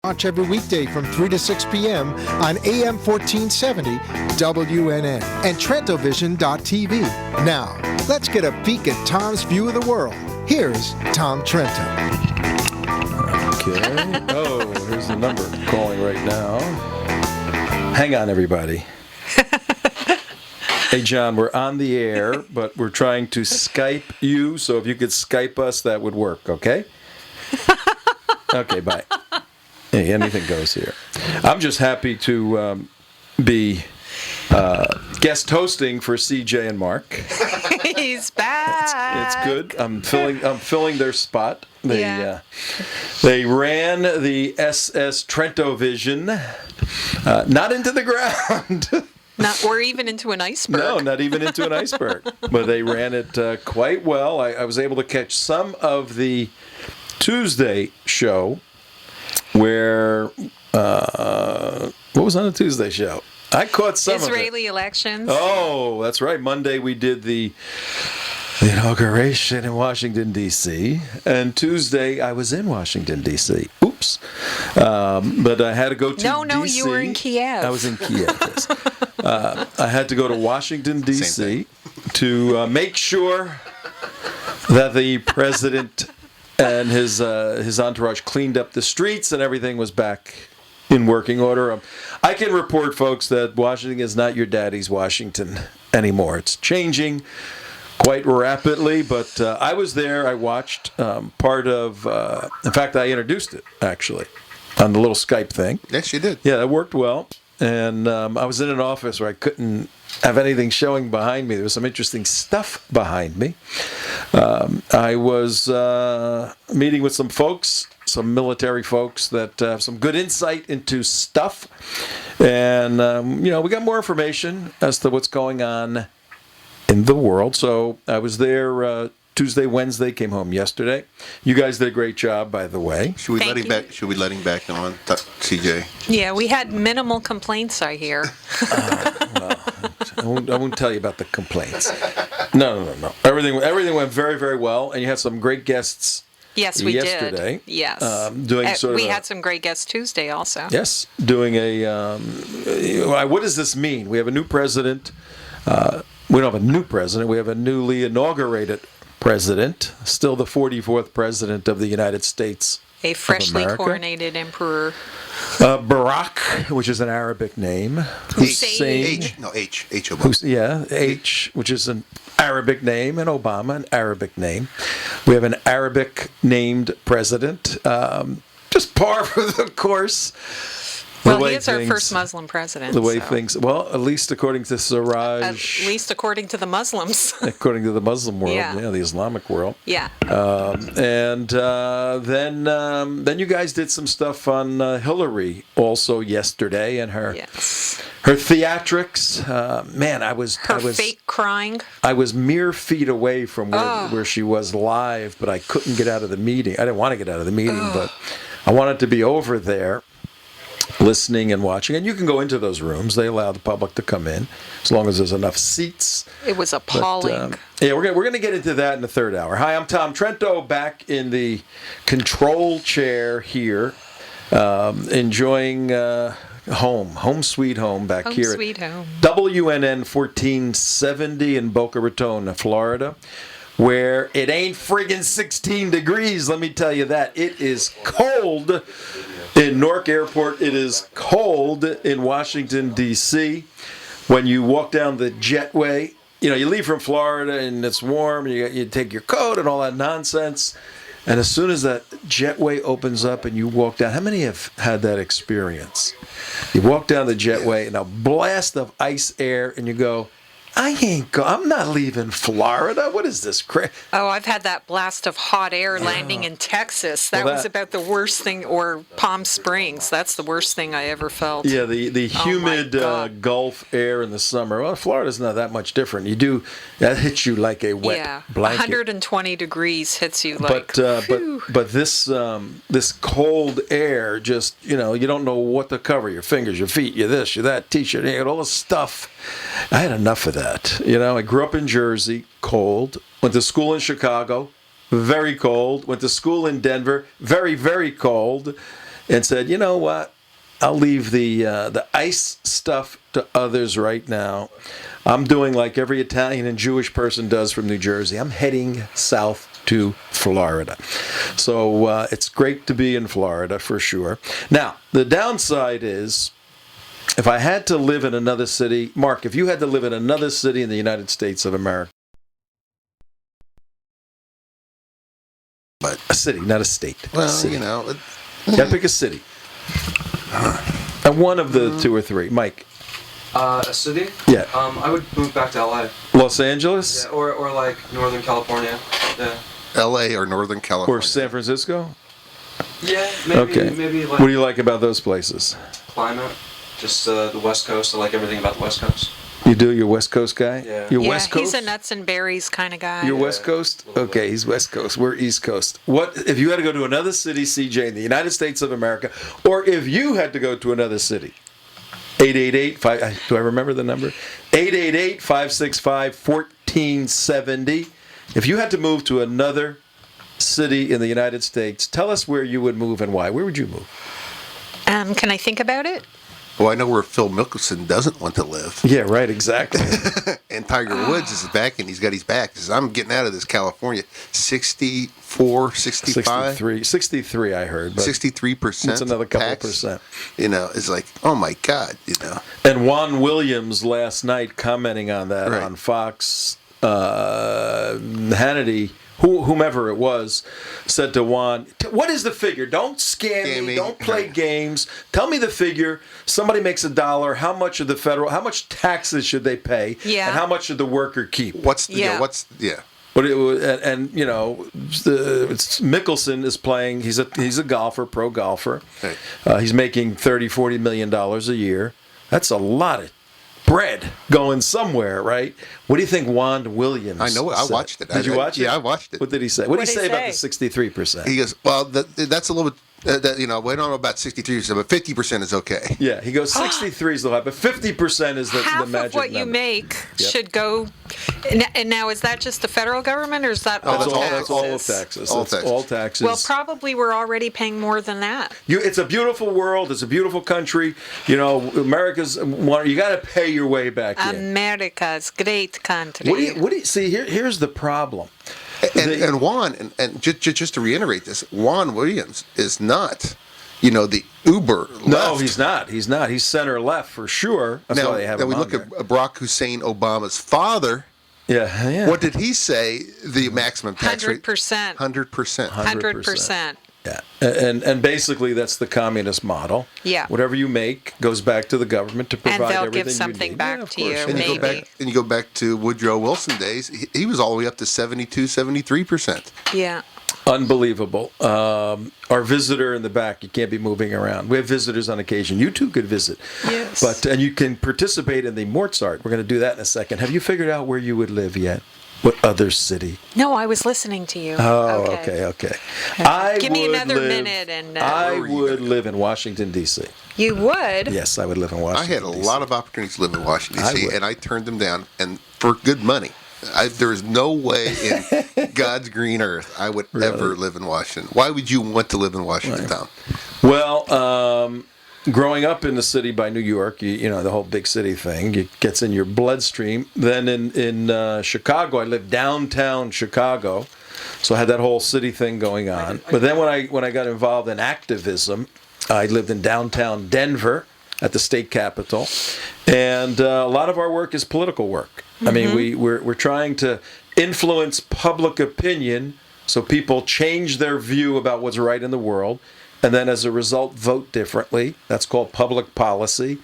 Watch every weekday from 3 to 6 p.m. on AM 1470 WNN and TrentoVision.tv. Now, let's get a peek at Tom's view of the world. Here's Tom Trento. Okay. Oh, here's the number calling right now. Hang on, everybody. Hey, John, we're on the air, but we're trying to Skype you, so if you could Skype us, that would work, okay? Okay, bye. Hey, anything goes here. I'm just happy to be guest hosting for CJ and Mark. He's back. It's good. I'm filling their spot. They ran the SS Trento Vision not into the ground. Or even into an iceberg. No, not even into an iceberg. But they ran it quite well. I was able to catch some of the Tuesday show where, what was on the Tuesday show? I caught some Israeli of it. elections. Oh, that's right. Monday we did the inauguration in Washington, D.C. And Tuesday I was in Washington, D.C. Oops. But I had to go to D.C. No, you were in Kiev. I was in Kiev, yes. I had to go to Washington, D.C. to make sure that the president and his entourage cleaned up the streets and everything was back in working order. I can report, folks, that Washington is not your daddy's Washington anymore. It's changing quite rapidly, but I was there. I watched part of, in fact, I introduced it, actually, on the little Skype thing. Yes, you did. Yeah, that worked well. And I was in an office where I couldn't have anything showing behind me. There was some interesting stuff behind me. I was meeting with some folks, some military folks that have some good insight into stuff. And, we got more information as to what's going on in the world. So I was there Tuesday, Wednesday, came home yesterday. You guys did a great job, by the way. Should we let him back? Should we let him back on, CJ? Yeah, we had minimal complaints, I hear. I won't tell you about the complaints. No. Everything went very, very well, and you had some great guests. Yes, we yesterday, did. Yes. We had some great guests Tuesday also. Yes, doing what does this mean? We have a new president. We don't have a new president. We have a newly inaugurated president, still the 44th president of the United States. A freshly coronated emperor. Barack, which is an Arabic name. Hussein. H. Obama. H, which is an Arabic name, and Obama, an Arabic name. We have an Arabic named president. Just par for the course. Well, he is our first Muslim president. The way things, at least according to Siraj. At least according to the Muslims. According to the Muslim world, the Islamic world. Yeah. Then you guys did some stuff on Hillary also yesterday and her theatrics. I was fake crying. I was mere feet away from where she was live, but I couldn't get out of the meeting. I didn't want to get out of the meeting, but I wanted to be over there, listening and watching. And you can go into those rooms. They allow the public to come in as long as there's enough seats. It was appalling. But, we're going to get into that in the third hour. Hi, I'm Tom Trento, back in the control chair here, enjoying home sweet home back here. Home sweet home. WNN 1470 in Boca Raton, Florida, where it ain't friggin' 16 degrees, let me tell you that. It is cold in Newark Airport. It is cold in Washington, D.C. When you walk down the jetway, you leave from Florida and it's warm, and you take your coat and all that nonsense. And as soon as that jetway opens up and you walk down, how many have had that experience? You walk down the jetway and a blast of ice air and you go, I'm not leaving Florida. What is this crap? Oh, I've had that blast of hot air landing in Texas. That was about the worst thing, or Palm Springs. That's the worst thing I ever felt. Yeah, the humid Gulf air in the summer. Well, Florida's not that much different. That hits you like a wet blanket. 120 degrees hits you like. But this cold air just you don't know what to cover. Your fingers, your feet, your this, your that, t-shirt, you got all this stuff. I had enough of that. I grew up in Jersey, cold. Went to school in Chicago, very cold. Went to school in Denver, very, very cold. and said, you know what? I'll leave the ice stuff to others right now. I'm doing like every Italian and Jewish person does from New Jersey. I'm heading south to Florida. So it's great to be in Florida for sure. Now, the downside is, if I had to live in another city, Mark, if you had to live in another city in the United States of America, but a city, not a state. Well, city. you know. You gotta pick a city. And one of the two or three. Mike. A city? Yeah. I would move back to LA. Los Angeles? Yeah, or like Northern California. Yeah. L.A. or Northern California. Or San Francisco? Yeah, maybe. Okay. Maybe like What do you like about those places? climate. Just the West Coast. I like everything about the West Coast. You do? You're West Coast guy? Yeah. You're Yeah, West Coast? he's a nuts and berries kind of guy. You're West Coast? Okay, he's West Coast. We're East Coast. What if you had to go to another city, CJ, in the United States of America, or if you had to go to another city? 888, do I remember the number? 888-565-1470. If you had to move to another city in the United States, tell us where you would move and why. Where would you move? Can I think about it? Well, I know where Phil Mickelson doesn't want to live. Yeah, right, exactly. And Tiger Woods is back, and he's got his back. He says, I'm getting out of this California. 64, 65? 63, I heard. But 63%. it's another couple tax, percent. You know, it's like, oh my God, you know. And Juan Williams last night commenting on that Right. on Fox, Hannity, whomever it was, said to Juan, what is the figure? Don't scam me. Don't play games. Tell me the figure. Somebody makes $1. How much of how much taxes should they pay? Yeah. And how much should the worker keep? But But Mickelson is playing. He's a golfer, pro golfer. Right. He's making $30-40 million a year. That's a lot of bread going somewhere, right? What do you think Juan Williams I know it. I said? watched it. Did you watch it? Yeah, I watched it. What did he say? What did he What'd say he about the say? 63%? He goes, well, that's a little bit, we don't know about 63%, but 50% is okay. Yeah, he goes 63 is the high, but 50% is the Half magic of what you number. make Yep. should go. And now, is that just the federal government, or is that That's all all, taxes? that's all of taxes. All That's taxes. all taxes. Well, probably we're already paying more than that. It's a beautiful world. It's a beautiful country. You know, America's. You got to pay your way back in. America's great country. What do you see? Here's the problem. And Juan, and just to reiterate this, Juan Williams is not, the Uber left. No, he's not. He's not. He's center left for sure. That's why they have now him we on look there. at Barack Hussein Obama's father. Yeah. What did he say the maximum tax rate? 100%. 100%. 100%. Yeah, and basically that's the communist model. Yeah. Whatever you make goes back to the government to provide And they'll everything give something you need. back Yeah, of to course. you, And maybe. you go back to Woodrow Wilson days. He was all the way up to 72, 73%. Yeah. Unbelievable. Our visitor in the back, you can't be moving around. We have visitors on occasion. You too could visit. Yes. And you can participate in the Mozart. We're going to do that in a second. Have you figured out where you would live yet? What other city? No, I was listening to you. Oh, okay. Give me another minute and, I would live in Washington, D.C. You would? Yes, I would live in I Washington, had a lot of opportunities to live in Washington, I D.C., would. and I turned them down, and for good money. There is no way in God's green earth I would ever live in Washington. Why would you want to live in Washington town? Well, growing up in the city by New York, you know, the whole big city thing, it gets in your bloodstream. Then in Chicago, I lived downtown Chicago, so I had that whole city thing going on. But then when I got involved in activism, I lived in downtown Denver at the state capitol, and a lot of our work is political work. I mean, we're trying to influence public opinion so people change their view about what's right in the world, and then as a result vote differently. That's called public policy,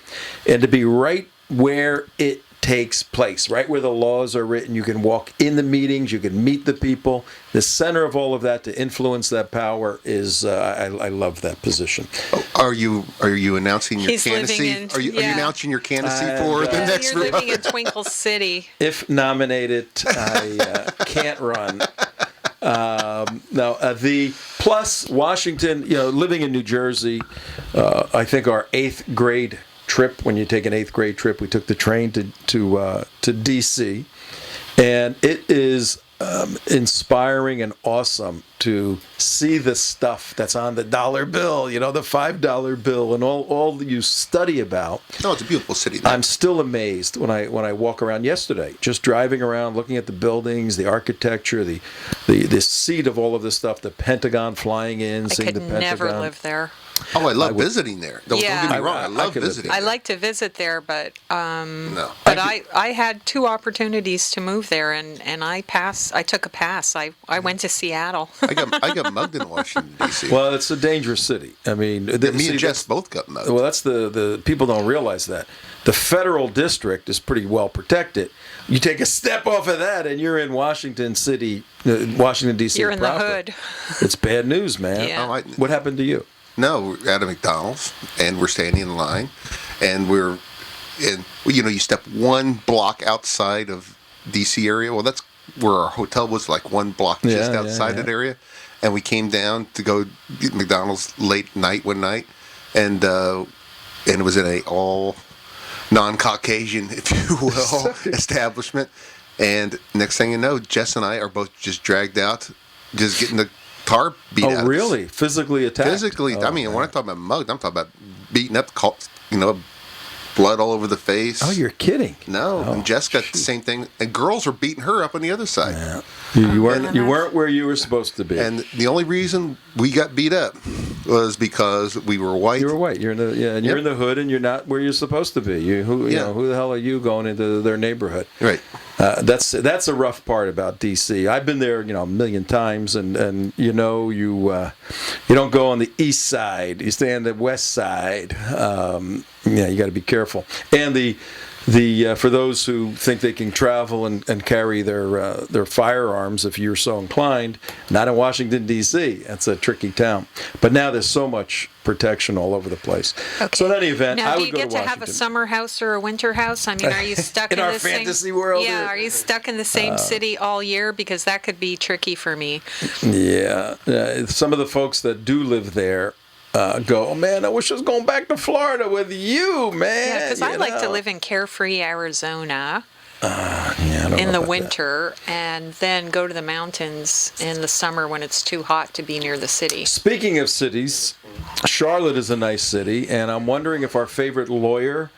and to be right where it takes place, right where the laws are written. You can walk in the meetings, you can meet the people. The center of all of that to influence that power is I love that position. Are you announcing your He's candidacy? living in- are you yeah. announcing your candidacy for the Well, next you're round? living in Twinkle City. If nominated, I can't run. The plus Washington, living in New Jersey, I think our 8th grade trip, when you take an 8th grade trip, we took the train to D.C., and it is inspiring and awesome to see the stuff that's on the dollar bill, the $5 bill, and all that you study about. No, it's a beautiful city. There. I'm still amazed when I walk around yesterday, just driving around, looking at the buildings, the architecture, the seat of all of this stuff, the Pentagon flying in, seeing the Pentagon. I could never live there. Oh, I love visiting there. Don't get me wrong. I love visiting. I like to visit there, but No. but I had 2 opportunities to move there, and I took a pass. I went to Seattle. I got mugged in Washington D.C. Well, it's a dangerous city. I mean, me and Jess both got mugged. Well, that's the people don't realize that the federal district is pretty well protected. You take a step off of that, and you're in Washington Washington D.C. You're in proper. the hood. It's bad news, man. Yeah. What happened to you? No, we're at a McDonald's, and we're standing in line, and you step one block outside of D.C. area. Well, that's where our hotel was, like one block just outside that area. And we came down to go get McDonald's late night one night, and it was in a all non-Caucasian, if you will, establishment. And next thing you know, Jess and I are both just dragged out, just getting the tar beat out. Oh, really? Physically attacked? Physically. I mean, when I talk about mugged, I'm talking about beaten up, blood all over the face. Oh, you're kidding? No, and Jess got the same thing, and girls were beating her up on the other side. Yeah. You weren't where you were supposed to be. And the only reason we got beat up was because we were white. You were white. You're in you're in the hood, and you're not where you're supposed to be. Who the hell are you going into their neighborhood? Right. That's a rough part about D.C. I've been there, a million times, and you don't go on the east side. You stay on the west side. You got to be careful. And the for those who think they can travel and carry their firearms, if you're so inclined, not in Washington D.C. That's a tricky town. But now there's so much protection all over the place. Okay. So in any event, now, I do would you go get to Washington. Have a summer house or a winter house? I mean, are you stuck in our the fantasy same, world? Yeah, are you stuck in the same city all year? Because that could be tricky for me. Yeah, some of the folks that do live there go, oh man, I wish I was going back to Florida with you, man. Yeah, because I like to live in carefree Arizona in the winter, and then go to the mountains in the summer when it's too hot to be near the city. Speaking of cities, Charlotte is a nice city, and I'm wondering if our favorite lawyer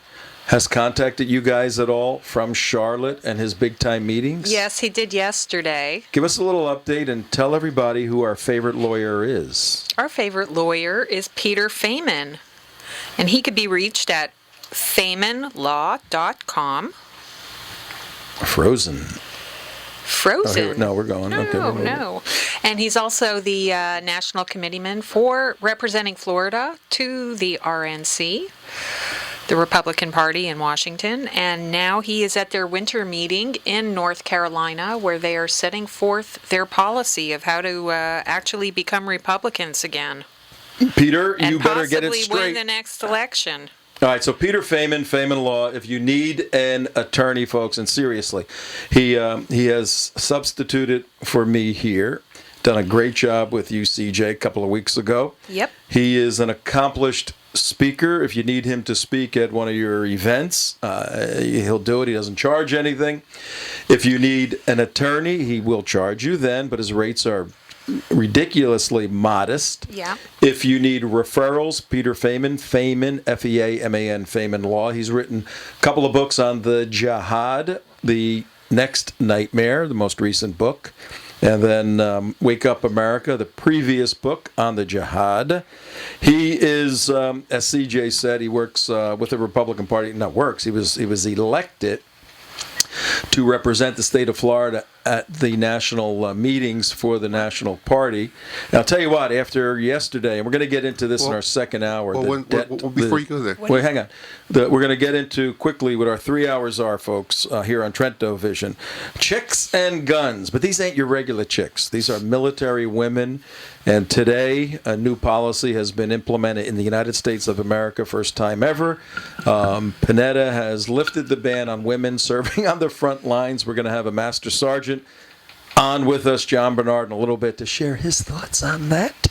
has contacted you guys at all from Charlotte and his big-time meetings? Yes, he did yesterday. Give us a little update and tell everybody who our favorite lawyer is. Our favorite lawyer is Peter Feynman, and he could be reached at feynmanlaw.com. Frozen. No, we're going. No. And he's also the national committeeman for representing Florida to the RNC, the Republican Party in Washington, and now he is at their winter meeting in North Carolina, where they are setting forth their policy of how to actually become Republicans again. Peter, you better get it possibly straight. win the next election. All right, so Peter Feynman, Feynman Law. If you need an attorney, folks, and seriously, he has substituted for me here. Done a great job with UCJ a couple of weeks ago. Yep. He is an accomplished speaker. If you need him to speak at one of your events, he'll do it. He doesn't charge anything. If you need an attorney, he will charge you then, but his rates are ridiculously modest. Yeah. If you need referrals, Peter Feynman, F-E-A-M-A-N, Feynman Law. He's written a couple of books on the jihad, The Next Nightmare, the most recent book, and then Wake Up America, the previous book on the jihad. He is, as CJ said, he works with the Republican Party. Not works. He was elected to represent the state of Florida at the national meetings for the National Party. And I'll tell you what, after yesterday, and we're going to get into this in our second hour. Before you go there. Wait, hang on. We're going to get into quickly what our 3 hours are, folks, here on Trento Vision. Chicks and guns. But these ain't your regular chicks. These are military women. And today, a new policy has been implemented in the United States of America, first time ever. Panetta has lifted the ban on women serving on the front lines. We're going to have a Master Sergeant on with us, John Bernard, in a little bit to share his thoughts on that.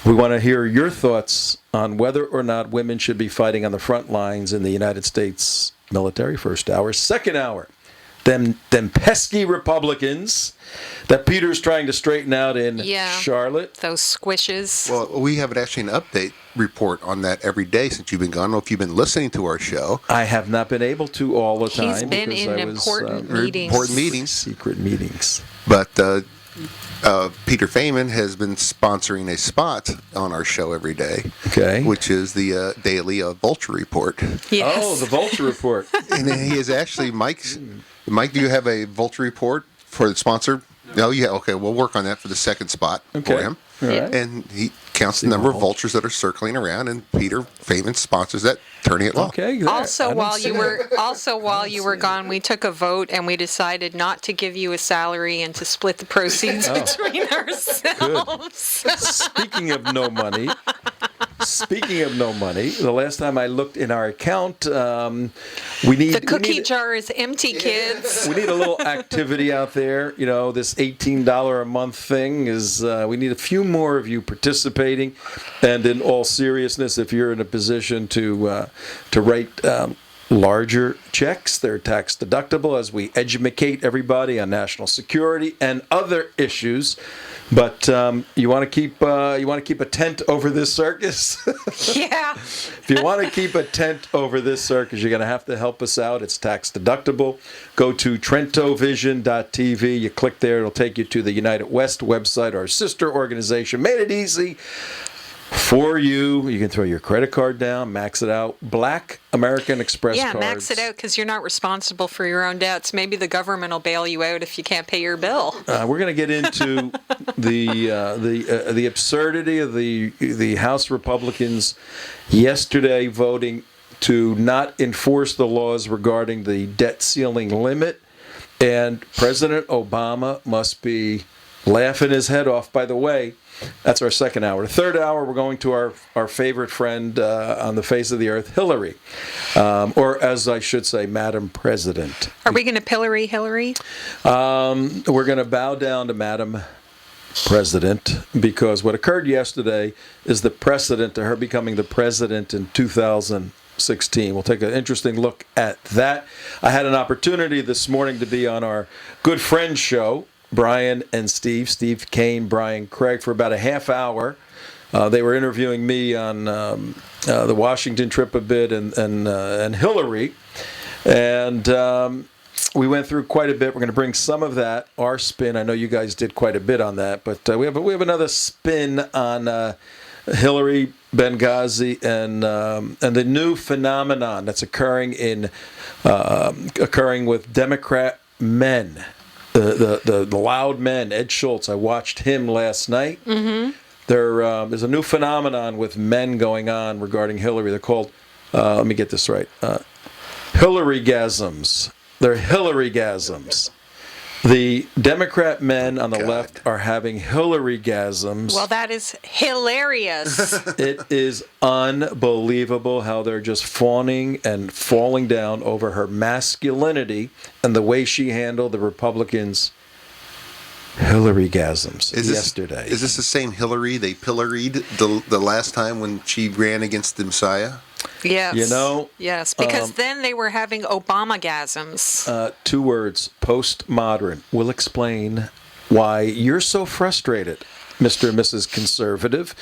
We want to hear your thoughts on whether or not women should be fighting on the front lines in the United States military. First hour. Second hour, them pesky Republicans that Peter's trying to straighten out in Charlotte. Those squishes. Well, we have actually an update report on that every day since you've been gone. I don't know if you've been listening to our show. I have not been able to all the time. He's been because in I was, important meetings. Important meetings. Secret meetings. But Peter Feynman has been sponsoring a spot on our show every day. Okay. Which is the daily Vulture Report. Yes. Oh, the Vulture Report. And he is actually, Mike, do you have a Vulture Report for the sponsor? No, yeah, okay, we'll work on that for the second spot for him. All right. And he counts the number of vultures that are circling around, and Peter Feynman sponsors that, turning it law. Okay. There. Also, while you were gone, we took a vote and we decided not to give you a salary and to split the proceeds between ourselves. Speaking of no money, the last time I looked in our account, we need the cookie jar is empty, kids. We need a little activity out there. You know, this $18 a month thing is. We need a few more of you participating, and in all seriousness, if you're in a position to write larger checks, they're tax deductible as we educate everybody on national security and other issues. But you want to keep a tent over this circus? Yeah. If you want to keep a tent over this circus, you're going to have to help us out. It's tax deductible. Go to TrentoVision.tv. You click there. It'll take you to the United West website, our sister organization. Made it easy for you. You can throw your credit card down, max it out. Black American Express cards. Yeah, max it out because you're not responsible for your own debts. Maybe the government will bail you out if you can't pay your bill. We're going to get into the absurdity of the House Republicans yesterday voting to not enforce the laws regarding the debt ceiling limit, and President Obama must be laughing his head off. By the way, that's our second hour. The third hour, we're going to our favorite friend on the face of the earth, Hillary, or as I should say, Madam President. Are we going to pillory Hillary? We're going to bow down to Madam President because what occurred yesterday is the precedent to her becoming the president in 2016. We'll take an interesting look at that. I had an opportunity this morning to be on our good friend show, Brian and Steve Kane, Brian Craig, for about a half hour. They were interviewing me on the Washington trip a bit and Hillary. And we went through quite a bit. We're going to bring some of that, our spin. I know you guys did quite a bit on that, but we have another spin on Hillary, Benghazi, and the new phenomenon that's occurring with Democrat men. The loud men, Ed Schultz, I watched him last night. Mm-hmm. There's a new phenomenon with men going on regarding Hillary. They're called, let me get this right, Hillary-gasms. They're Hillary-gasms. The Democrat men on the left are having Hillary-gasms. Well, that is hilarious. It is unbelievable how they're just fawning and falling down over her masculinity and the way she handled the Republicans' Hillary-gasms yesterday. Is this the same Hillary they pilloried the last time when she ran against the Messiah? Yes. You know? Yes, because then they were having Obama-gasms. 2 words, postmodern. We'll explain why you're so frustrated, Mr. and Mrs. Conservative.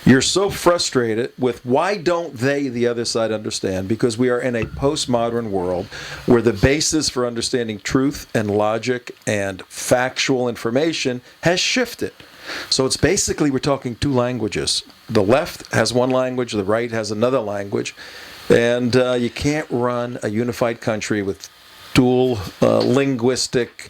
You're so frustrated with why don't they, the other side, understand? Because we are in a postmodern world where the basis for understanding truth and logic and factual information has shifted. So it's basically we're talking 2 languages. The left has one language, the right has another language, and you can't run a unified country with dual linguistic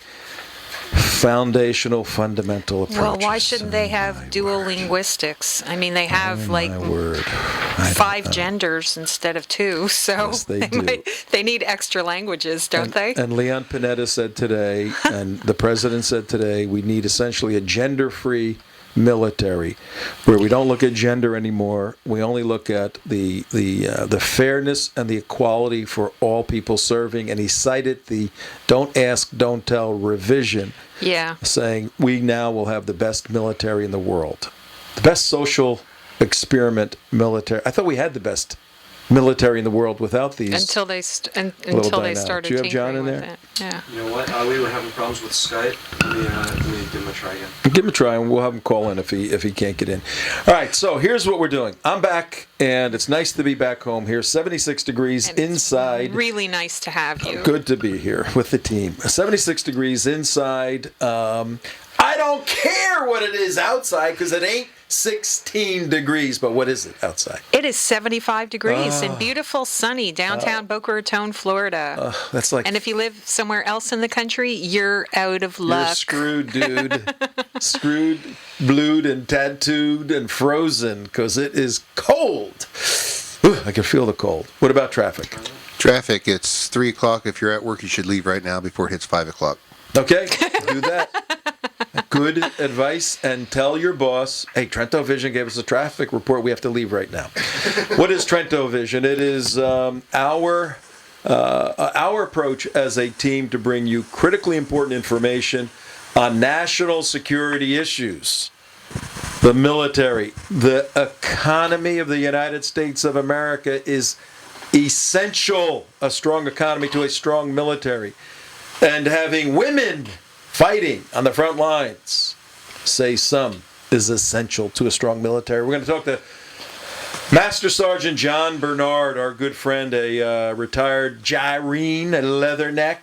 fundamental approaches. Well, why shouldn't they have dual linguistics? I mean, they have 5 genders instead of 2, so yes, they do. They need extra languages, don't they? And Leon Panetta said today, and the president said today, we need essentially a gender-free military, where we don't look at gender anymore. We only look at the fairness and the equality for all people serving. And he cited the "don't ask, don't tell" revision, saying we now will have the best military in the world, the best social experiment military. I thought we had the best military in the world without these. Until they started Do you have John tinkering in with there? it. Yeah. You know what? We were having problems with Skype. Let me give him a try again. Give him a try, and we'll have him call in if he can't get in. All right, so here's what we're doing. I'm back, and it's nice to be back home here. 76 degrees And it's inside. Really nice to have you. Good to be here with the team. 76 degrees inside. I don't care what it is outside because it ain't 16 degrees, but what is it outside? It is 75 degrees in beautiful, sunny downtown Boca Raton, Florida. That's like And if you live somewhere else in the country, you're out of luck. you're screwed, dude. Screwed, blued, and tattooed, and frozen because it is cold. Ooh, I can feel the cold. What about traffic? Traffic, it's 3 o'clock. If you're at work, you should leave right now before it hits 5 o'clock. Okay, do that. Good advice, and tell your boss, hey, Trento Vision gave us a traffic report. We have to leave right now. What is Trento Vision? It is our approach as a team to bring you critically important information on national security issues, the military, the economy of the United States of America is essential, a strong economy to a strong military. And having women fighting on the front lines, say some, is essential to a strong military. We're going to talk to Master Sergeant John Bernard, our good friend, a retired Gyrene, a Leatherneck.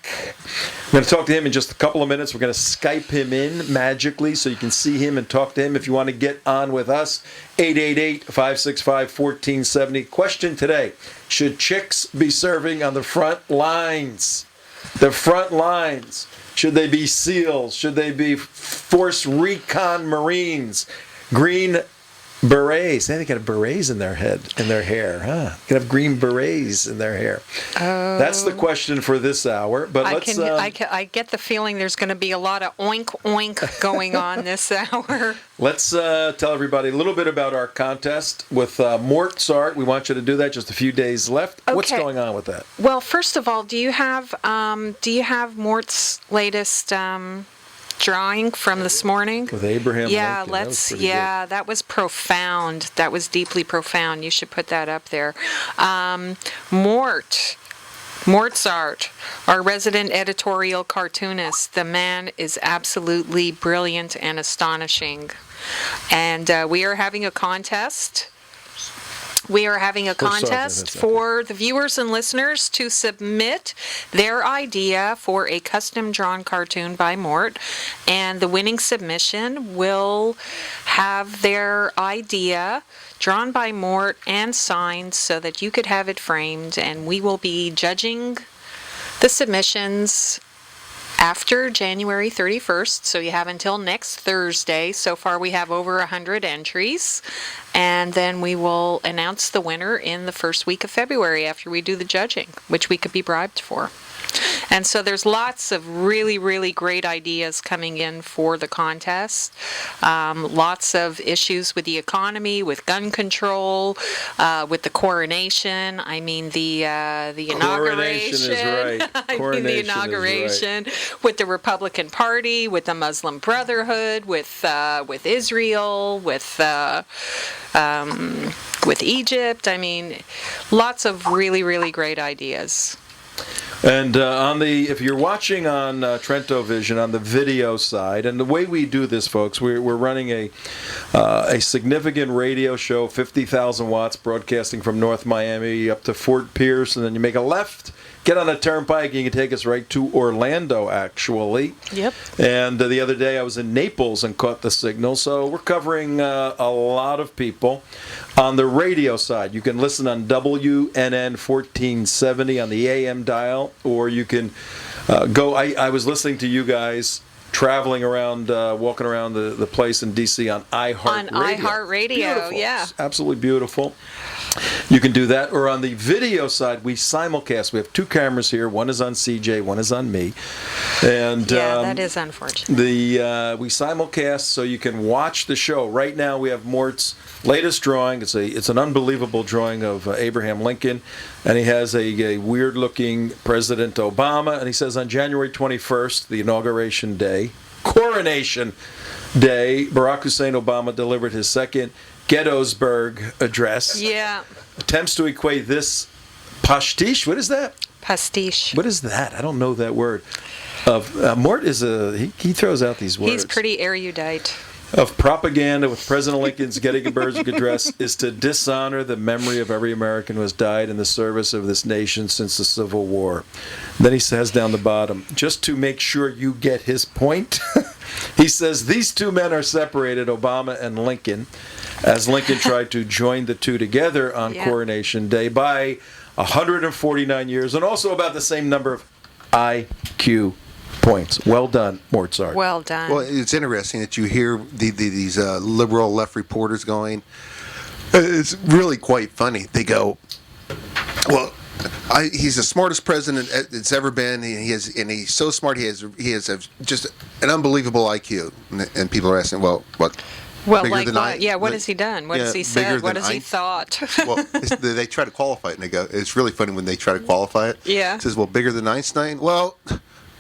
We're going to talk to him in just a couple of minutes. We're going to Skype him in magically so you can see him and talk to him. If you want to get on with us, 888-565-1470. Question today, should chicks be serving on the front lines? The front lines. Should they be SEALs? Should they be Force Recon Marines? Green berets. They got berets in their head, in their hair, huh? Could have green berets in their hair. Oh. That's the question for this hour. But I get the feeling there's going to be a lot of oink oink going on this hour. Let's tell everybody a little bit about our contest with Mozart. We want you to do that. Just a few days left. Okay. What's going on with that? Well, first of all, do you have Mort's latest drawing from this morning? With Abraham Yeah, Lincoln. that was profound. That was deeply profound. You should put that up there. Mozart, our resident editorial cartoonist. The man is absolutely brilliant and astonishing. And we are having a contest. We are having a contest for the viewers and listeners to submit their idea for a custom-drawn cartoon by Mort, and the winning submission will have their idea drawn by Mort and signed so that you could have it framed, and we will be judging the submissions after January 31st, so you have until next Thursday. So far we have over 100 entries, and then we will announce the winner in the first week of February after we do the judging, which we could be bribed for. And so there's lots of really, really great ideas coming in for the contest. Lots of issues with the economy, with gun control, with the coronation. I mean the inauguration. Coronation is right. I mean the inauguration with the Republican Party, with the Muslim Brotherhood, with Israel, with Egypt. I mean, lots of really, really great ideas. And if you're watching on Trento Vision on the video side, and the way we do this, folks, we're running a significant radio show, 50,000 watts, broadcasting from North Miami up to Fort Pierce, and then you make a left, get on a turnpike, and you can take us right to Orlando, actually. Yep. And the other day I was in Naples and caught the signal, so we're covering a lot of people. On the radio side, you can listen on WNN 1470 on the AM dial, or you can go. I was listening to you guys traveling around, walking around the place in D.C. on iHeartRadio. On iHeartRadio, Beautiful. yeah. Absolutely beautiful. You can do that. Or on the video side, we simulcast. We have two cameras here. One is on CJ, one is on me. And that is unfortunate. we simulcast so you can watch the show. Right now we have Mort's latest drawing. It's an unbelievable drawing of Abraham Lincoln, and he has a weird-looking President Obama, and he says on January 21st, the inauguration day, coronation day, Barack Hussein Obama delivered his second Gettysburg Address Yeah. attempts to equate this pastiche. What is that? Pastiche. What is that? I don't know that word. Mort is he throws out these words. He's pretty erudite. Of propaganda with President Lincoln's Gettysburg Address is to dishonor the memory of every American who has died in the service of this nation since the Civil War. Then he says down the bottom, just to make sure you get his point, he says these two men are separated, Obama and Lincoln, as Lincoln tried to join the two together on Coronation Day by 149 years, and also about the same number of IQ points. Well done, Mozart. Well done. Well, it's interesting that you hear these liberal left reporters going. It's really quite funny. They go, "Well, he's the smartest president it's ever been. He's so smart. He has just an unbelievable IQ." And people are asking, "Well, what?" Well, bigger like, than what has he done? What has he said? What has he thought? Well, they try to qualify it, and they go, it's really funny when they try to qualify it. Yeah. It says, well, bigger than Einstein? Well,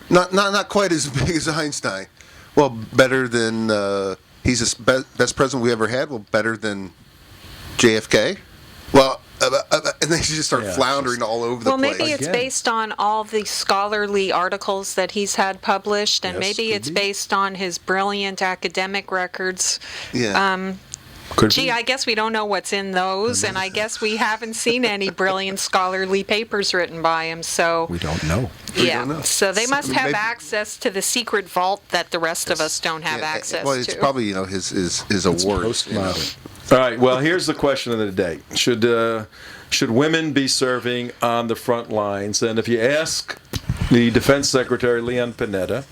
not quite as big as Einstein. Well, better than, he's the best president we ever had? Well, better than JFK? Well, and they just start floundering all over the place. Well, maybe it's based on all the scholarly articles that he's had published, and maybe it's based on his brilliant academic records. Yeah. I guess we don't know what's in those, and I guess we haven't seen any brilliant scholarly papers written by him, so... We don't know. So they must have access to the secret vault that the rest of us don't have access to. Well, it's probably, his award. Postmodern. All right, well, here's the question of the day. Should women be serving on the front lines? And if you ask the Defense Secretary, Leon Panetta,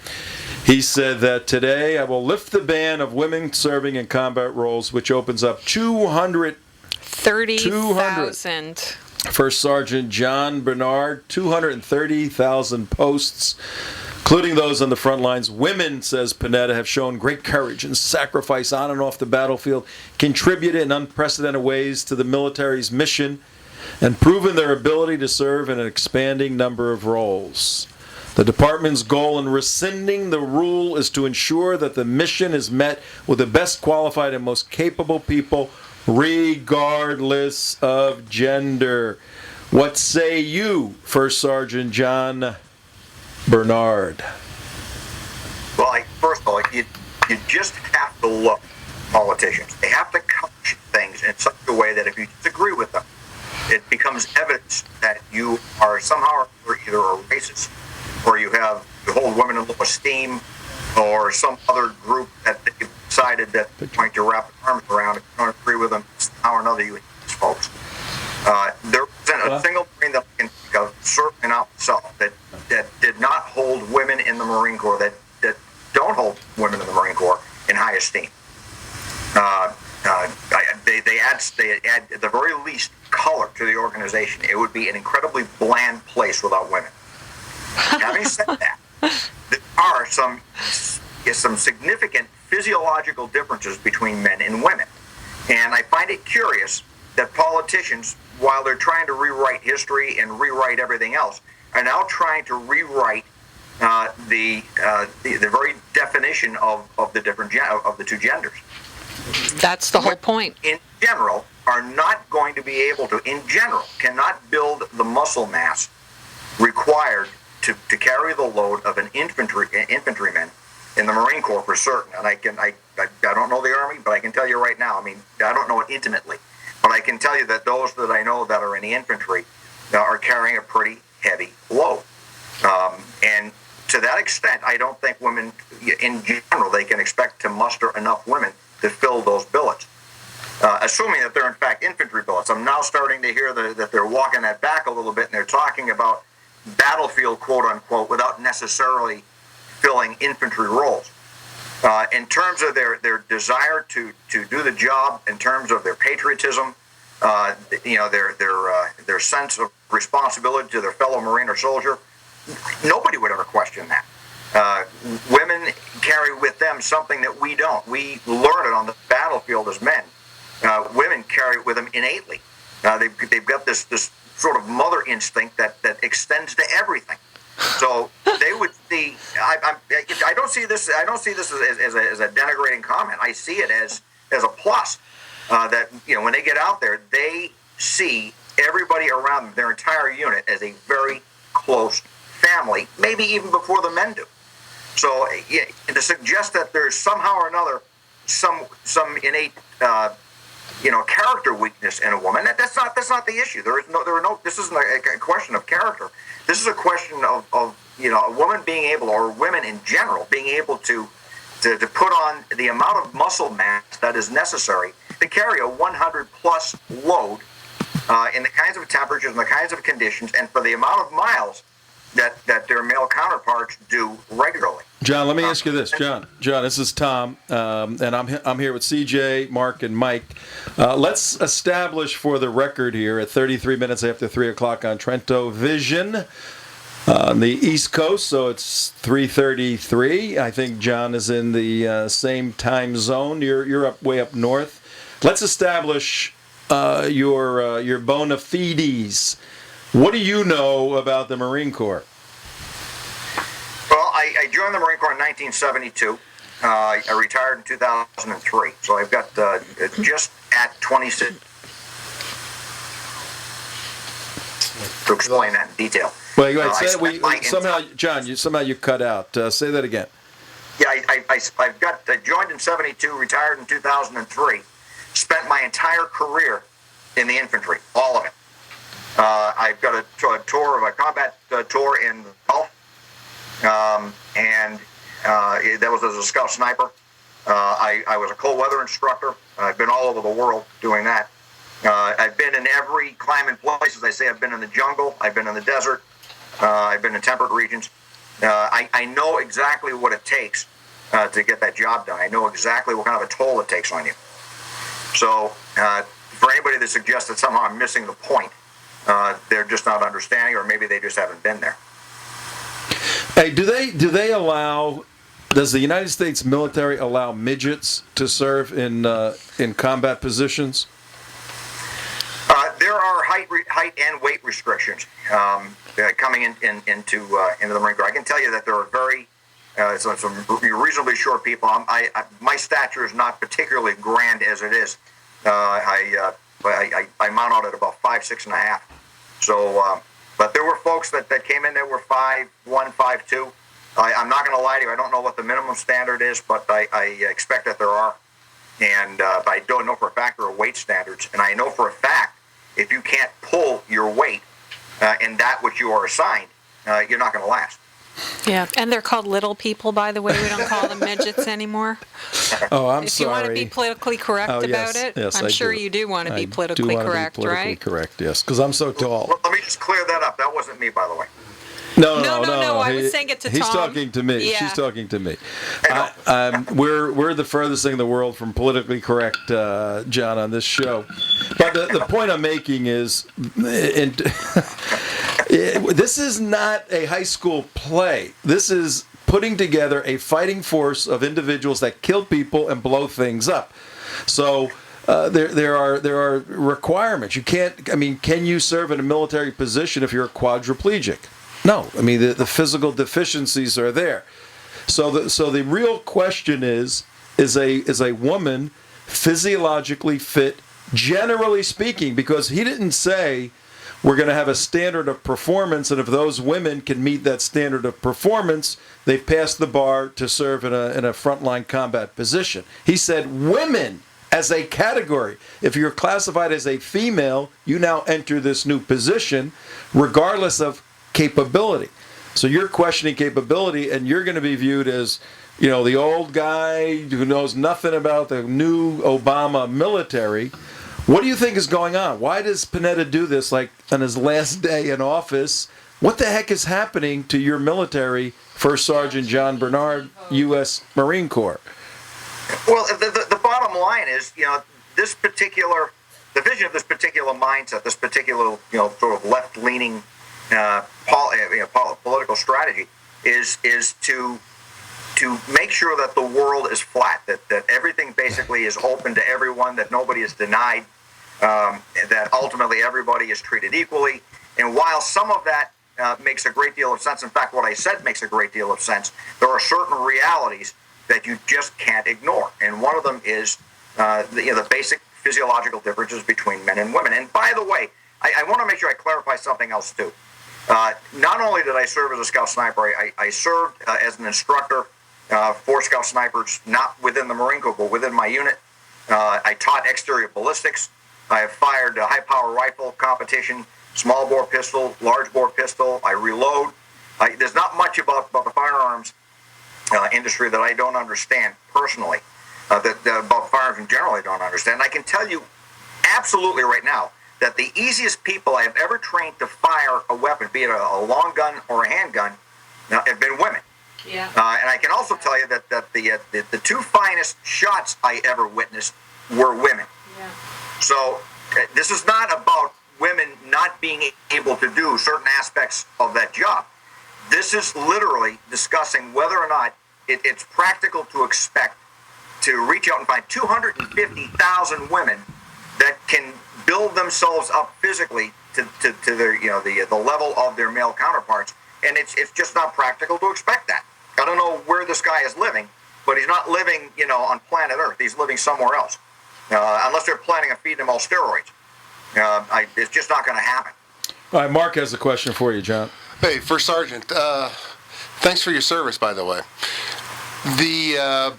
he said that today I will lift the ban of women serving in combat roles, which opens up 30,000. First Sergeant John Bernard, 230,000 posts, including those on the front lines. Women, says Panetta, have shown great courage and sacrifice on and off the battlefield, contributed in unprecedented ways to the military's mission, and proven their ability to serve in an expanding number of roles. The department's goal in rescinding the rule is to ensure that the mission is met with the best qualified and most capable people, regardless of gender. What say you, First Sergeant John Bernard? Well, first of all, you just have to look at politicians. They have to couch things in such a way that if you disagree with them, it becomes evidence that you are somehow either a racist, or you hold women in low esteem, or some other group that they decided that they're going to wrap their arms around. If you don't agree with them, somehow or another, you hate these folks. There isn't a single Marine that can think of, certainly not myself, that did not hold women in the Marine Corps, that don't hold women in the Marine Corps in high esteem. They add at the very least color to the organization. It would be an incredibly bland place without women. Having said that, there are some significant physiological differences between men and women, and I find it curious that politicians, while they're trying to rewrite history and rewrite everything else, are now trying to rewrite the very definition of the two genders. That's the whole point. In general, are not going to be able to, cannot build the muscle mass required to carry the load of an infantryman in the Marine Corps for certain. And I don't know the Army, but I can tell you right now, I don't know it intimately, but I can tell you that those that I know that are in the infantry are carrying a pretty heavy load. And to that extent, I don't think women, in general, they can expect to muster enough women to fill those billets. Assuming that they're in fact infantry billets. I'm now starting to hear that they're walking that back a little bit, and they're talking about battlefield, quote unquote, without necessarily filling infantry roles. In terms of their desire to do the job, in terms of their patriotism, their sense of responsibility to their fellow Marine or soldier, nobody would ever question that. Women carry with them something that we don't. We learn it on the battlefield as men. Women carry it with them innately. They've got this sort of mother instinct that extends to everything. So they would see. I don't see this. I don't see this as a denigrating comment. I see it as a plus. that when they get out there, they see everybody around them, their entire unit, as a very close family, maybe even before the men do. So to suggest that there's somehow or another some innate character weakness in a woman, that's not the issue. This isn't a question of character. This is a question of a woman being able, or women in general, being able to put on the amount of muscle mass that is necessary to carry a 100-plus load in the kinds of temperatures and the kinds of conditions, and for the amount of miles that their male counterparts do regularly. John, let me ask you this. John, this is Tom, and I'm here with CJ, Mark, and Mike. Let's establish for the record here at 33 minutes after 3 o'clock on Trento Vision on the East Coast, so it's 3:33. I think John is in the same time zone. You're way up north. Let's establish your bona fides. What do you know about the Marine Corps? Well, I joined the Marine Corps in 1972. I retired in 2003, so I've got just at 26 to explain that in detail. Wait, John, you cut out. Say that again. Yeah, I joined in 72, retired in 2003. Spent my entire career in the infantry, all of it. I've got a combat tour in the Gulf, and that was as a scout sniper. I was a cold weather instructor. I've been all over the world doing that. I've been in every climbing place. As I say, I've been in the jungle. I've been in the desert. I've been in temperate regions. I know exactly what it takes to get that job done. I know exactly what kind of a toll it takes on you. So for anybody that suggests that somehow I'm missing the point, they're just not understanding, or maybe they just haven't been there. Hey, does the United States military allow midgets to serve in combat positions? There are height and weight restrictions coming into the Marine Corps. I can tell you that there are some reasonably short people. My stature is not particularly grand as it is. I mount out at about 5'6.5". So, but there were folks that came in that were 5'1", 5'2". I'm not going to lie to you. I don't know what the minimum standard is, but I expect that there are. And but I don't know for a fact there are weight standards. And I know for a fact if you can't pull your weight in that which you are assigned, you're not going to last. Yeah, and they're called little people, by the way. We don't call them midgets anymore. Oh, I'm sorry. If you want to be politically correct about it, yes, I'm sure you do want to be politically correct, right? Politically correct, yes, because I'm so tall. Well, let me just clear that up. That wasn't me, by the way. No. I was saying it to Tom. He's talking to me. Yeah. She's talking to me. We're the furthest thing in the world from politically correct, John, on this show. But the point I'm making is, this is not a high school play. This is putting together a fighting force of individuals that kill people and blow things up. So there are requirements. You can't. I mean, can you serve in a military position if you're a quadriplegic? No. I mean, the physical deficiencies are there. So the real question is a woman physiologically fit, generally speaking, because he didn't say we're going to have a standard of performance, and if those women can meet that standard of performance, they've passed the bar to serve in a frontline combat position. He said women as a category. If you're classified as a female, you now enter this new position regardless of capability. So you're questioning capability, and you're going to be viewed as, the old guy who knows nothing about the new Obama military. What do you think is going on? Why does Panetta do this, like on his last day in office? What the heck is happening to your military, First Sergeant John Bernard, U.S. Marine Corps? Well, the bottom line is, this particular, the vision of this particular mindset, this particular, sort of left-leaning political strategy is to make sure that the world is flat, that everything basically is open to everyone, that nobody is denied, that ultimately everybody is treated equally. And while some of that makes a great deal of sense, in fact, what I said makes a great deal of sense, there are certain realities that you just can't ignore. And one of them is the basic physiological differences between men and women. And by the way, I want to make sure I clarify something else too. Not only did I serve as a Scout Sniper, I served as an instructor for Scout Snipers, not within the Marine Corps, but within my unit. I taught exterior ballistics. I have fired a high-power rifle competition, small-bore pistol, large-bore pistol. I reload. There's not much about the firearms industry that I don't understand personally. About firearms in general, I don't understand. And I can tell you absolutely right now that the easiest people I have ever trained to fire a weapon, be it a long gun or a handgun, have been women. Yeah. And I can also tell you that the two finest shots I ever witnessed were women. Yeah. So this is not about women not being able to do certain aspects of that job. This is literally discussing whether or not it's practical to expect to reach out and find 250,000 women that can build themselves up physically to their the level of their male counterparts, and it's just not practical to expect that. I don't know where this guy is living, but he's not living on planet Earth. He's living somewhere else, unless they're planning on feeding him all steroids. It's just not going to happen. All right, Mark has a question for you, John. Hey, First Sergeant, thanks for your service, by the way. The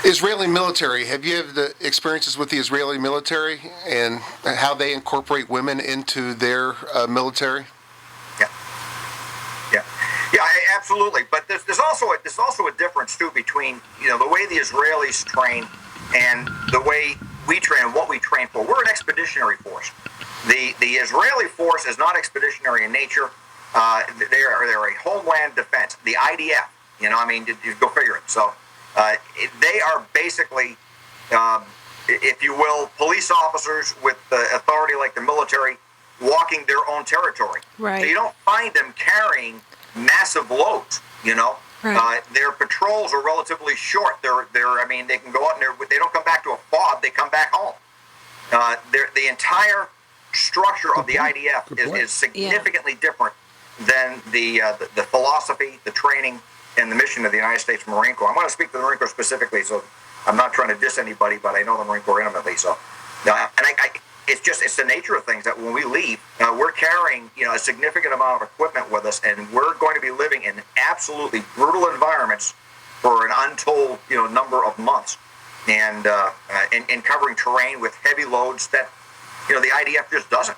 Israeli military, have you had the experiences with the Israeli military and how they incorporate women into their military? Yeah, absolutely. But there's also a difference too between the way the Israelis train and the way we train and what we train for. We're an expeditionary force. The Israeli force is not expeditionary in nature. They're a homeland defense. The IDF. You go figure it. So they are basically, if you will, police officers with authority like the military, walking their own territory. Right. So you don't find them carrying massive loads. Right. Their patrols are relatively short. They can go out and they don't come back to a fob. They come back home. The entire structure of the IDF is significantly different than the philosophy, the training, and the mission of the United States Marine Corps. I'm going to speak to the Marine Corps specifically, so I'm not trying to diss anybody, but I know the Marine Corps intimately. So, it's the nature of things that when we leave, we're carrying a significant amount of equipment with us, and we're going to be living in absolutely brutal environments for an untold number of months, and covering terrain with heavy loads that the IDF just doesn't.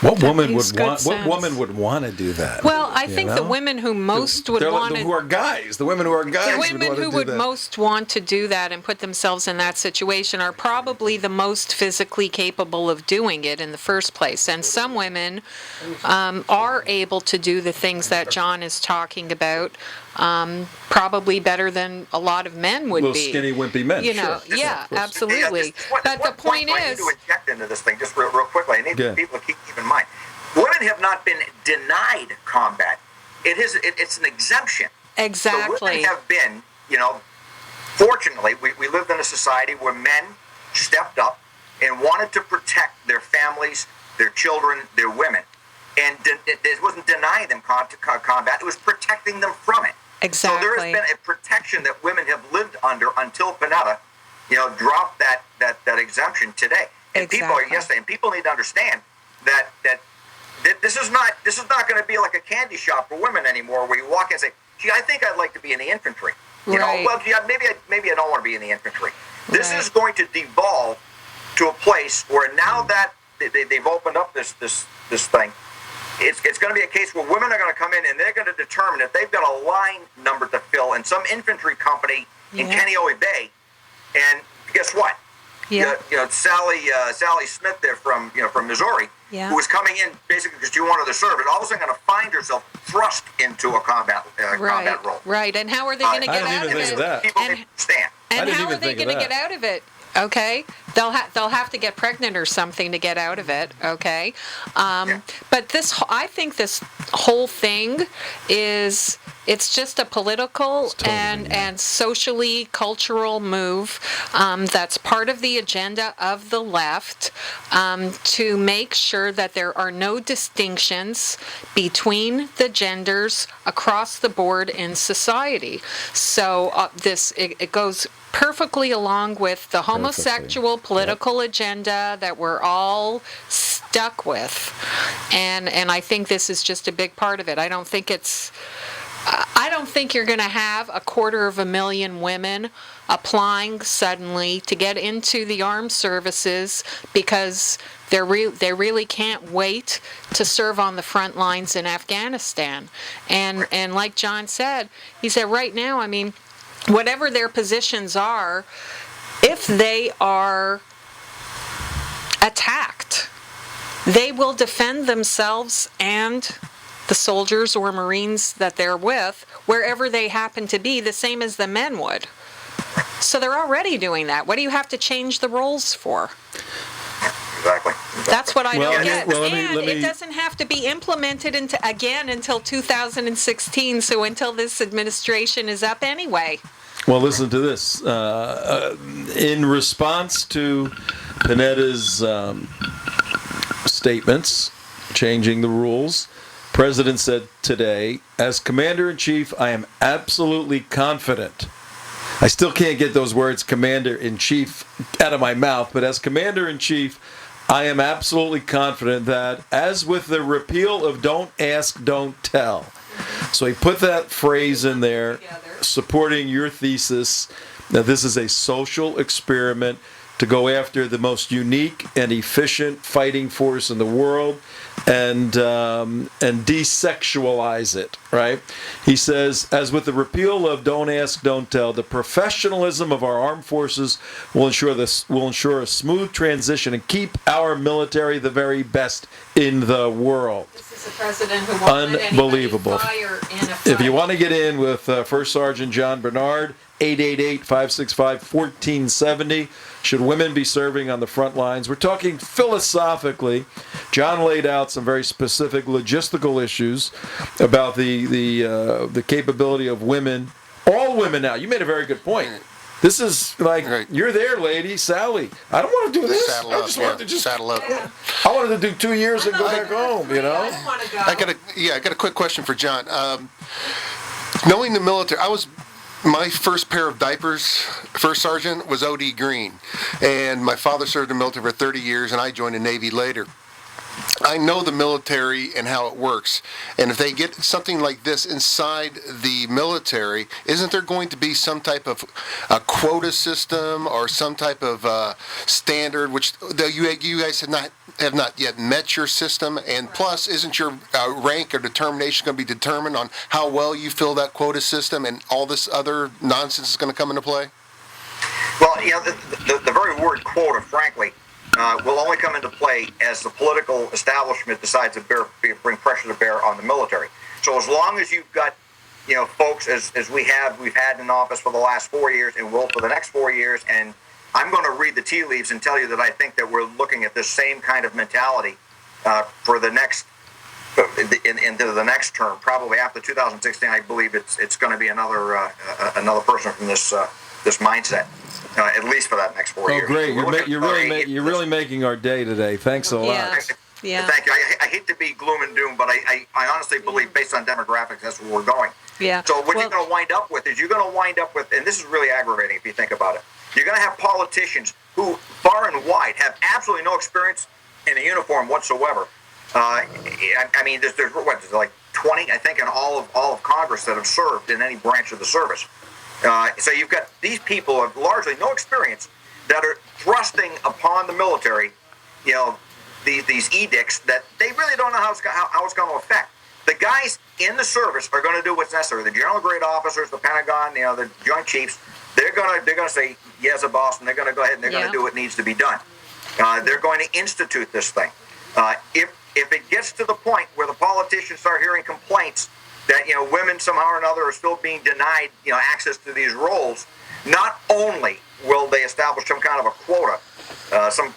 What woman makes would good want? What sense. woman would want to do that? Well, I think the women who most would want to. Who are guys? The women who are guys. The women who would most want to do that and put themselves in that situation are probably the most physically capable of doing it in the first place. And some women are able to do the things that John is talking about, probably better than a lot of men would Little be. skinny, wimpy men. Yeah, absolutely. But the point I need to inject into this thing just real quickly. I need people to keep in mind. Women have not been denied combat. It's an exemption. Exactly. So women have been, fortunately, we lived in a society where men stepped up and wanted to protect their families, their children, their women. And it wasn't denying them combat, it was protecting them from it. Exactly. So there has been a protection that women have lived under until Panetta, dropped that exemption today. And Exactly. people need to understand that this is not going to be like a candy shop for women anymore, where you walk in and say, "Gee, I think I'd like to be in the infantry." Right. Well, yeah, maybe I don't want to be in the infantry. This is going to devolve to a place where now that they've opened up this thing, it's going to be a case where women are going to come in and they're going to determine if they've got a line number to fill in some infantry company in Kaneohe Bay, and guess what? Yeah. Sally Smith there from Missouri, who was coming in basically because she wanted to serve, and all of a sudden going to find herself thrust into a combat role. Right. And how are they going to get out of it? People need to understand. And how are they going to get out of it? Okay, They'll have to get pregnant or something to get out of it, okay? But I think this whole thing it's just a political and socially cultural move that's part of the agenda of the left to make sure that there are no distinctions between the genders across the board in society. So it goes perfectly along with the homosexual political agenda that we're all stuck with. And I think this is just a big part of it. I don't think you're going to have 250,000 women applying suddenly to get into the armed services because they really can't wait to serve on the front lines in Afghanistan. And like John said, he said right now, I mean, whatever their positions are, if they are attacked, they will defend themselves and the soldiers or Marines that they're with, wherever they happen to be, the same as the men would. So they're already doing that. What do you have to change the roles for? Exactly. That's what I don't get. let me- It doesn't have to be implemented until 2016, so until this administration is up anyway. Well, listen to this. In response to Panetta's statements, changing the rules, President said today, as Commander-in-Chief, I am absolutely confident. I still can't get those words, Commander-in-Chief, out of my mouth, but as Commander-in-Chief, I am absolutely confident that, as with the repeal of Don't Ask, Don't Tell, so he put that phrase in there, supporting your thesis that this is a social experiment to go after the most unique and efficient fighting force in the world and desexualize it, right? He says, as with the repeal of Don't Ask, Don't Tell, the professionalism of our armed forces will ensure a smooth transition and keep our military the very best in the world. This is a president who won't let anybody fire in a fight. If you want to get in with First Sergeant John Bernard, 888-565-1470. Should women be serving on the front lines? We're talking philosophically. John laid out some very specific logistical issues about the capability of women, all women now. You made a very good point. This is like, you're there, lady, Sally. I don't want to do this. Saddle I up, just wanted to saddle up. I wanted to do 2 years and go back home, you know? I got a quick question for John. Knowing the military, my first pair of diapers, First Sergeant, was O.D. Green. And my father served in the military for 30 years, and I joined the Navy later. I know the military and how it works. And if they get something like this inside the military, isn't there going to be some type of a quota system or some type of standard, which you guys have not yet met your system? And plus, isn't your rank or determination going to be determined on how well you fill that quota system, and all this other nonsense is going to come into play? Well, the very word quota, frankly, will only come into play as the political establishment decides to bring pressure to bear on the military. So as long as you've got, folks as we've had in office for the last 4 years and will for the next 4 years, and I'm going to read the tea leaves and tell you that I think that we're looking at this same kind of mentality for the next into the next term. Probably after 2016, I believe it's going to be another person from this mindset. At least for that next 4 years. Oh, great! You're really making our day today. Thanks a lot. Yeah. Thank you. I hate to be gloom and doom, but I honestly believe, based on demographics, that's where we're going. Yeah. So what you're going to wind up with, and this is really aggravating if you think about it. You're going to have politicians who, far and wide, have absolutely no experience in a uniform whatsoever. I mean, there's like 20, I think, in all of Congress that have served in any branch of the service. So you've got these people of largely no experience that are thrusting upon the military, these edicts that they really don't know how it's going to affect. The guys in the service are going to do what's necessary. The general grade officers, the Pentagon, the Joint Chiefs, they're going to say yes, boss, and they're going to go ahead and they're going to do what needs to be done. They're going to institute this thing. If it gets to the point where the politicians start hearing complaints that women somehow or another are still being denied access to these roles, not only will they establish some kind of a quota, some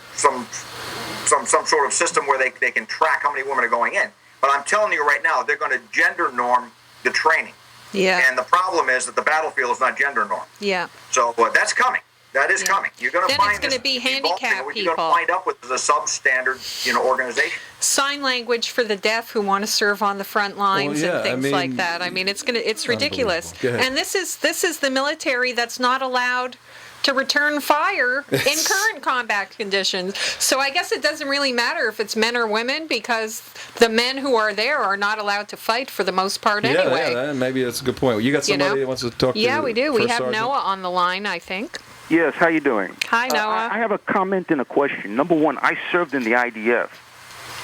sort of system where they can track how many women are going in. But I'm telling you right now, they're going to gender norm the training. Yeah. And the problem is that the battlefield is not gender norm. Yeah. So that's coming. That is coming. You're going to Then find it's going to be handicapped what you're going people. to wind up with is a substandard, organization. Sign language for the deaf who want to serve on the front lines Well, yeah, and things I mean, like that. I mean, it's ridiculous. Go ahead. And this is the military that's not allowed to return fire in current combat conditions. So I guess it doesn't really matter if it's men or women, because the men who are there are not allowed to fight for the most part anyway. Yeah, maybe that's a good point. You got somebody that wants to talk to Yeah, we do. We First have Sergeant? Noah on the line, I think. Yes, how you doing? Hi, Noah. I have a comment and a question. Number one, I served in the IDF,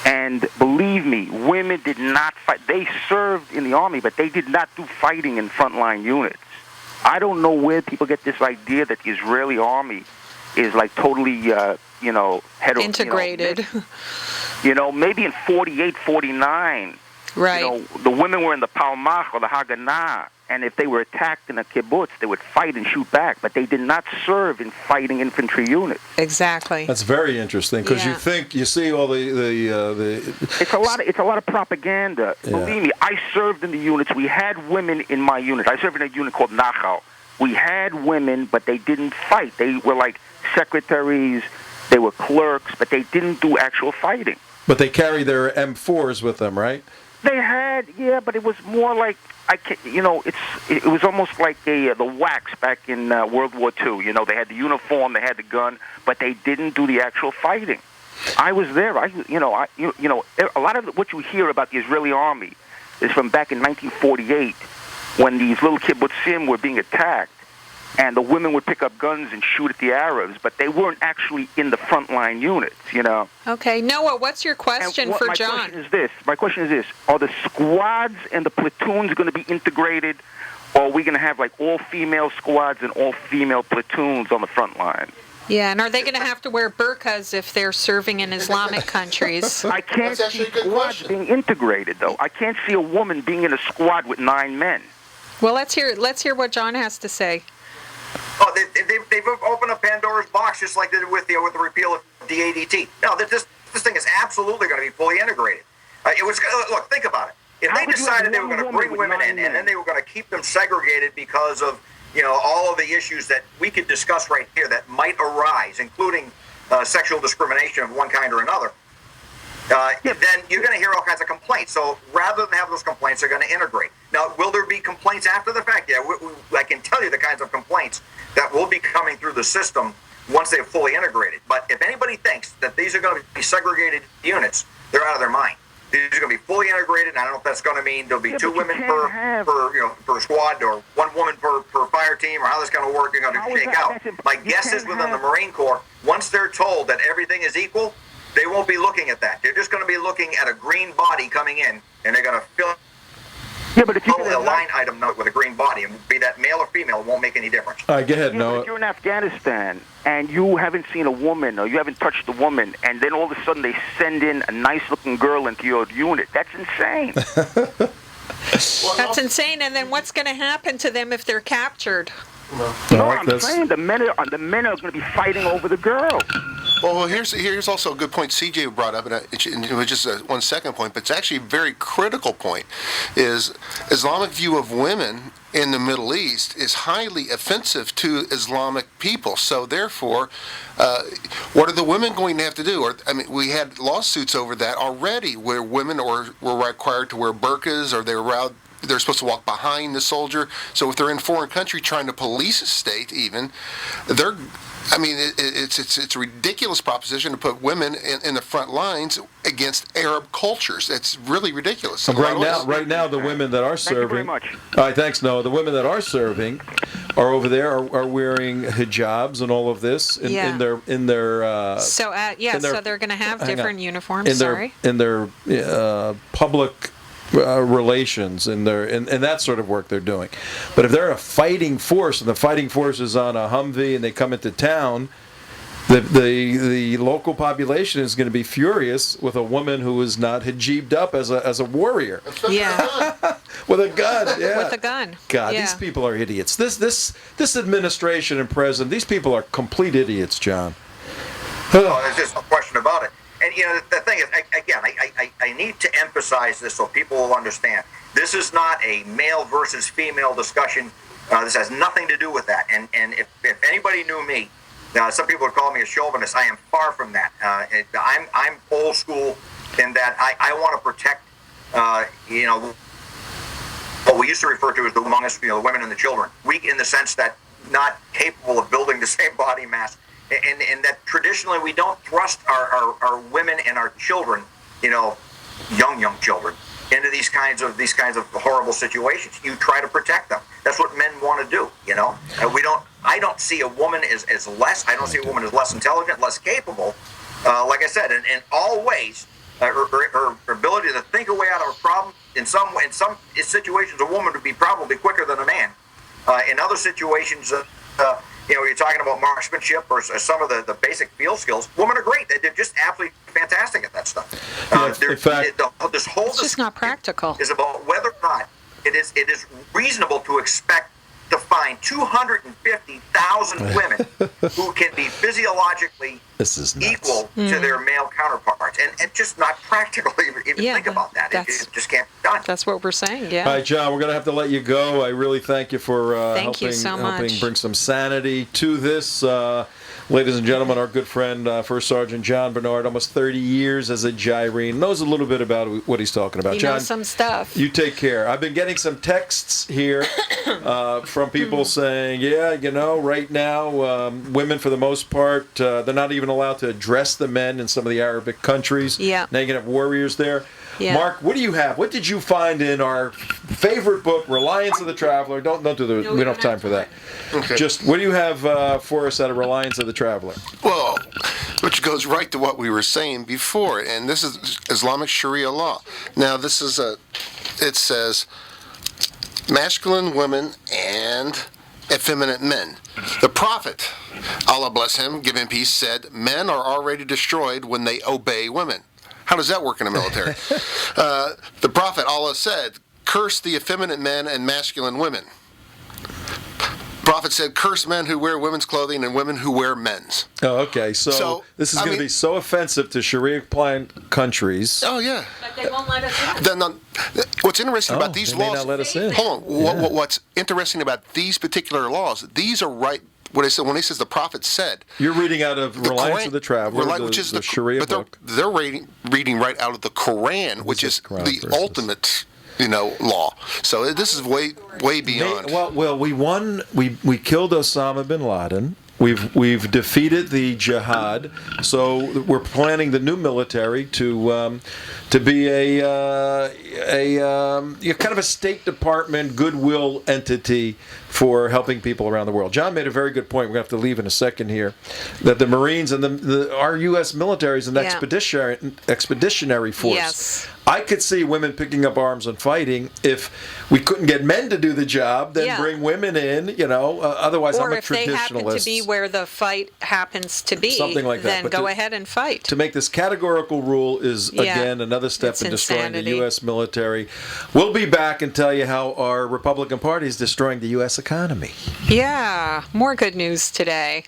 and believe me, women did not fight. They served in the Army, but they did not do fighting in frontline units. I don't know where people get this idea that the Israeli Army is like totally, Integrated. Maybe in 48, 49, Right. the women were in the Palmach or the Haganah, and if they were attacked in a kibbutz, they would fight and shoot back, but they did not serve in fighting infantry units. Exactly. That's very interesting, because you see all the It's a lot of propaganda. Yeah. Believe me, I served in the units. We had women in my unit. I served in a unit called Nachal. We had women, but they didn't fight. They were like secretaries, they were clerks, but they didn't do actual fighting. but they carry their M4s with them, right? They had, but it was more like it was almost like the wax back in World War II. They had the uniform, they had the gun, but they didn't do the actual fighting. I was there. A lot of what you hear about the Israeli army is from back in 1948, when these little kibbutzim were being attacked, and the women would pick up guns and shoot at the Arabs, but they weren't actually in the frontline units. Okay, Noah, what's your question for John? My question is this: are the squads and the platoons going to be integrated, or are we going to have like all-female squads and all-female platoons on the front line? Yeah, and are they going to have to wear burqas if they're serving in Islamic countries? I can't see squads being integrated, though. I can't see a woman being in a squad with 9 men. Well, let's hear what John has to say. Oh, they've opened up Pandora's box just like they did with the repeal of DADT. No, this thing is absolutely going to be fully integrated. Look, think about it. If they decided they were going to bring women in and then they were going to keep them segregated because of all of the issues that we could discuss right here that might arise, including sexual discrimination of one kind or another, then you're going to hear all kinds of complaints. So rather than have those complaints, they're going to integrate. Now, will there be complaints after the fact? Yeah, I can tell you the kinds of complaints that will be coming through the system once they're fully integrated. But if anybody thinks that these are going to be segregated units, they're out of their mind. These are going to be fully integrated, and I don't know if that's going to mean there'll be 2 women per squad, or 1 woman per fire team, or how that's going to work. You're going to shake out. My guess is within the Marine Corps, once they're told that everything is equal, they won't be looking at that. They're just going to be looking at a green body coming in, and they're going to fill a line item note with a green body, and be that male or female, it won't make any difference. All right, go ahead, Noah. If you're in Afghanistan and you haven't seen a woman or you haven't touched a woman, and then all of a sudden they send in a nice-looking girl into your unit, that's insane. That's insane. And then what's going to happen to them if they're captured? I'm saying the men are going to be fighting over the girl. Well, here's also a good point CJ brought up, and it was just one second point, but it's actually a very critical point, is Islamic view of women in the Middle East is highly offensive to Islamic people. So therefore, what are the women going to have to do? We had lawsuits over that already, where women were required to wear burqas, or they're supposed to walk behind the soldier. So if they're in a foreign country trying to police a state, even, it's a ridiculous proposition to put women in the front lines against Arab cultures. It's really ridiculous. Right now, the women that are serving. Thank you very much. All right, thanks, Noah. The women that are serving are over there are wearing hijabs and all of this in their. So they're going to have different uniforms. In their public relations and that sort of work they're doing. But if they're a fighting force, and the fighting force is on a Humvee and they come into town, the local population is going to be furious with a woman who is not hijabed up as a warrior. Yeah. With a gun. Yeah. With a gun. God, these people are idiots. This administration and president, these people are complete idiots, John. So there's just no question about it. And the thing is, I need to emphasize this so people will understand. This is not a male versus female discussion. This has nothing to do with that. And if anybody knew me, some people would call me a chauvinist. I am far from that. I'm old school in that I want to protect, what we used to refer to as the among us, the women and the children. Weak in the sense that not capable of building the same body mass. And that traditionally we don't thrust our women and our children, young children, into these kinds of horrible situations. You try to protect them. That's what men want to do. I don't see a woman as less. I don't see a woman as less intelligent, less capable. Like I said, in all ways, her ability to think a way out of a problem. In some situations, a woman would be probably quicker than a man. In other situations, you're talking about marksmanship or some of the basic field skills. Women are great. They're just absolutely fantastic at that stuff. In fact, this whole It's just not practical. is about whether or not it is reasonable to expect to find 250,000 women who can be physiologically this is nuts. equal to their male counterparts. And it's just not practical to even think about that. It just can't be done. That's what we're saying, yeah. All right, John, we're going to have to let you go. I really thank you for Thank you so helping much. bring some sanity to this. Ladies and gentlemen, our good friend, First Sergeant John Bernard, almost 30 years as a gyrene, knows a little bit about what he's talking about. He John, knows some stuff. you take care. I've been getting some texts here from people saying, right now, women, for the most part, they're not even allowed to address the men in some of the Arabic countries. Yeah. Now you can have warriors there. Yeah. Mark, what do you have? What did you find in our favorite book, Reliance of the Traveler? Don't do the. We don't have time for that. Okay. Just what do you have for us out of Reliance of the Traveler? Well, which goes right to what we were saying before, and this is Islamic Sharia law. Now, this is it says masculine women and effeminate men. The Prophet, Allah bless him, give him peace, said, men are already destroyed when they obey women. How does that work in the military? The Prophet, Allah said, curse the effeminate men and masculine women. Prophet said, curse men who wear women's clothing and women who wear men's. Oh, okay. So this is going to be so offensive to Sharia-compliant countries. Oh, yeah. But they won't let us in. What's interesting about these they may laws... not let us in. Hold on. What's interesting about these particular laws, these are right... When he says the Prophet said... You're reading out of Reliance of the Traveler, which is the Sharia book. They're reading right out of the Quran, which is the ultimate... law. So this is way beyond. We won. We killed Osama bin Laden. We've defeated the jihad. So we're planning the new military to be a kind of a State Department goodwill entity for helping people around the world. John made a very good point. We're going to have to leave in a second here. That the Marines and our U.S. military is an expeditionary force. Yes. I could see women picking up arms and fighting. If we couldn't get men to do the job, then bring women in. Otherwise, I'm a traditionalist. Or if they happen to be where the fight happens to be, something like that. Then go ahead and fight. To make this categorical rule is again another step in destroying the U.S. military. We'll be back and tell you how our Republican Party is destroying the U.S. economy. Yeah, more good news today.